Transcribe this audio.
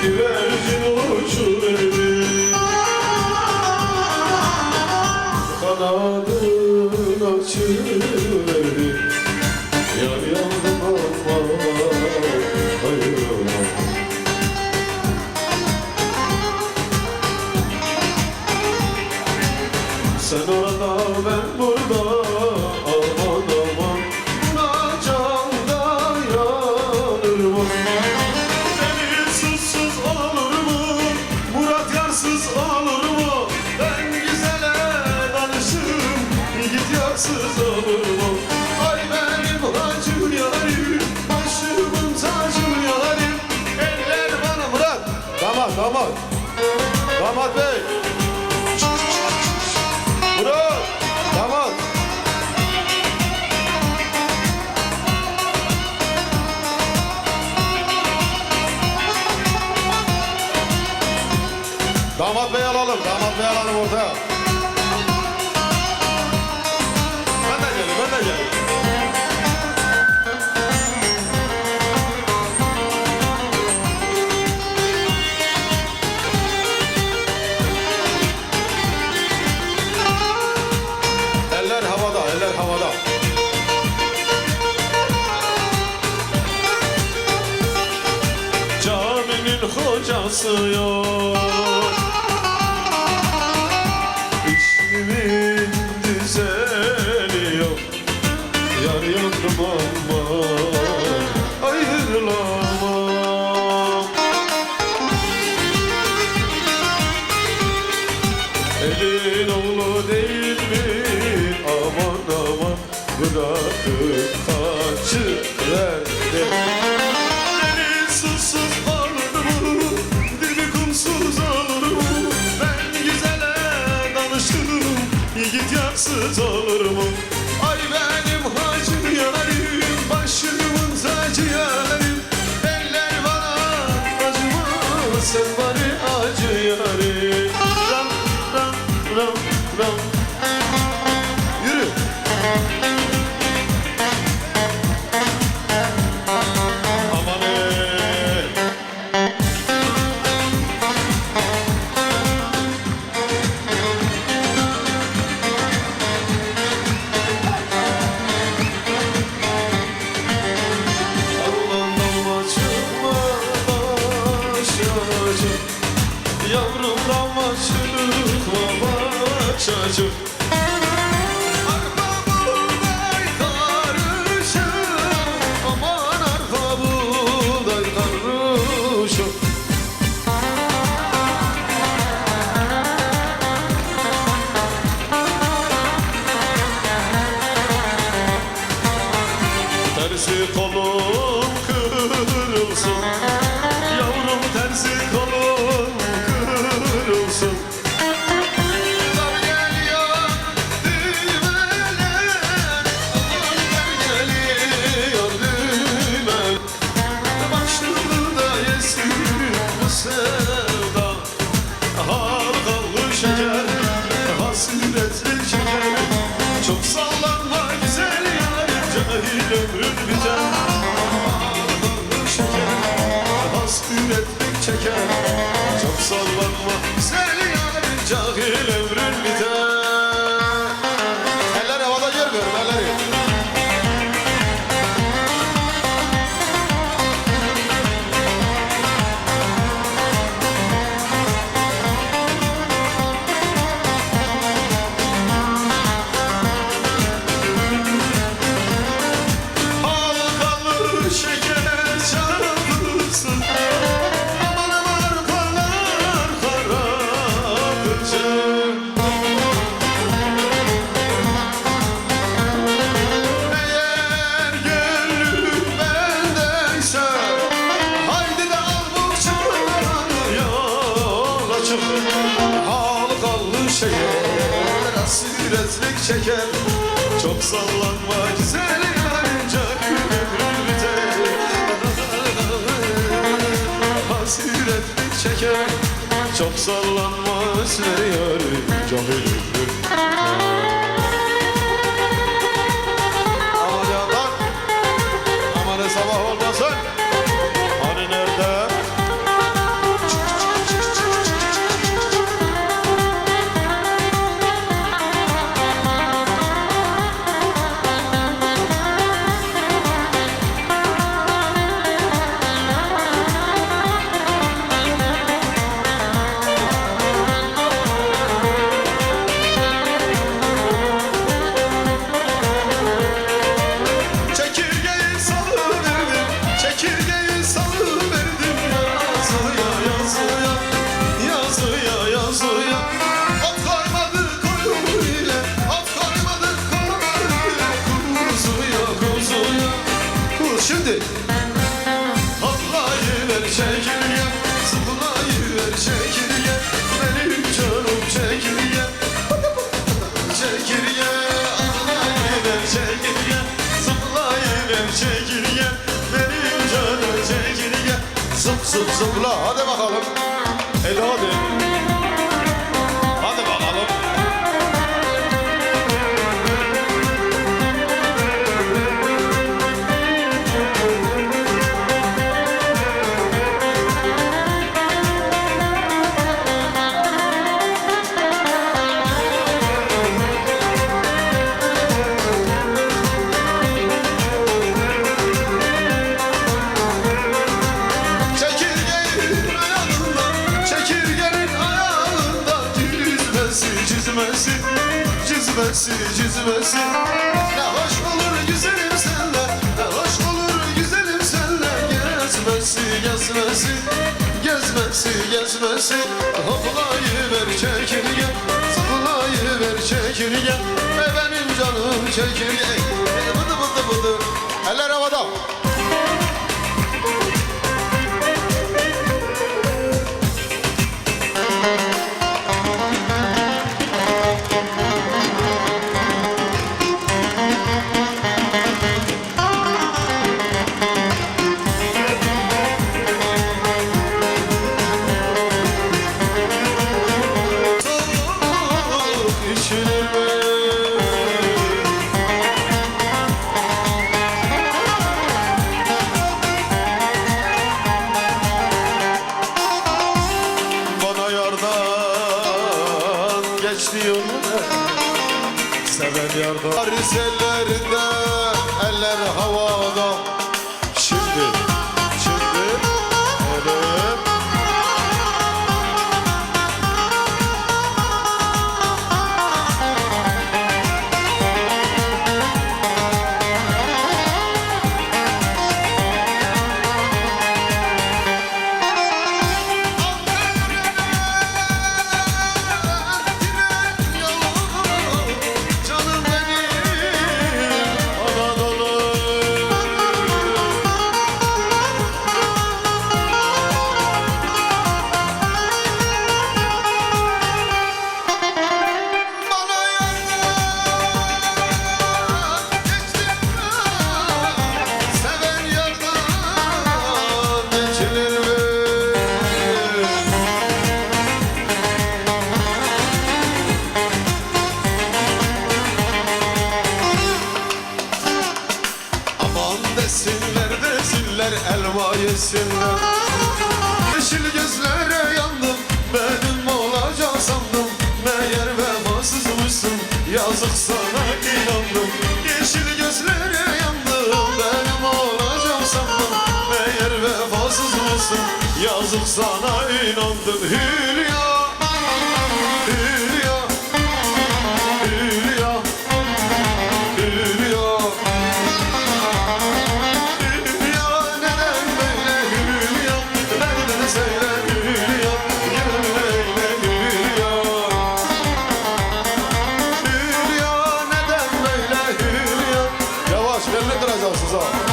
güvercin uçuverdi. Kanadın açıverdi. Yar yandım ama ayıramam. Sen orada ben burada, aman aman, buna candan yanır mı? Deniz susuz olur mu? Murat yarsız olur mu? Ben güzele danışırım, git yarsız olur mu? Ay benim hacım yarim, başımın tacım yarim. Eller bana Murat. Damat Damat bey. Murat, damat. Damat bey alalım ortaya. Ben de geleyim. Eller havada. Caminin hocası yok, İşimin düzeni yok. Yar yandım ama ayrılamam. Elin oğlu değil mi? Aman bırakıp kaçıverdi. Deniz susuz olur mu? Dibi kumsuz olur mu? Ben güzele danışırım, git yarsız olur mu? Ay benim hacım yarim, başımın tacı yarim. Eller bana acımaz, sen bana acı yarim. Ram. Yürü. Yavrum damacıkma başacık. Arpa buğday karışık, aman arpa buğday karışık. Tersi kolum kırılsın, yavrum tersi kolum kırılsın. Dar geliyor düğmeler, dar geliyor düğmeler. Başımda yesin bu sevda, halkalı şeker, hasretli şeker. Çok sallanma güzel yarim, cahil ömrün biter. Halkalı şeker, hasretli çeker. Çok sallanma güzel yarim, cahil ömrün biter. Eller havada görmüyorum elleri. Halkalı şeker çarpılsın, aman arpalar karartıcı. Eğer gönlüm bendeyse, haydi de al bu çağrı yola çık. Halkalı şeker hasretlik çeker. Çok sallanma güzel yarim, cahil ömrün biter. Hasretlik çeker. Çok sallanma güzel yarim, cahil ömrün biter. Aman sabah olmasın. Hani nerede? çekirge Zıplayıver çekirge Benim canım çekirge Çekirge Zıplayıver çekirge Zıplayıver çekirge Benim canım çekirge Zıp zıp zıpla hadi bakalım hadi hadi hadi bakalım Cizmesi ne hoş olur güzelim senle ne hoş olur güzelim senle gezmesi hoplayıver çekirge zıplayıver çekirge benim canım çekirge bıdı bıdı bıdı eller havada. Seven yarda Arisellerinde eller havada Şimdi evet elma yesinler Yeşil gözlere yandım benim olacak sandım Meğer vefasızmışsın yazık sana inandım Yeşil gözlere yandım benim olacak sandım Meğer vefasızmışsın yazık sana inandım Hülya Hülya Hülya Hülya Belli duracaksınız ha.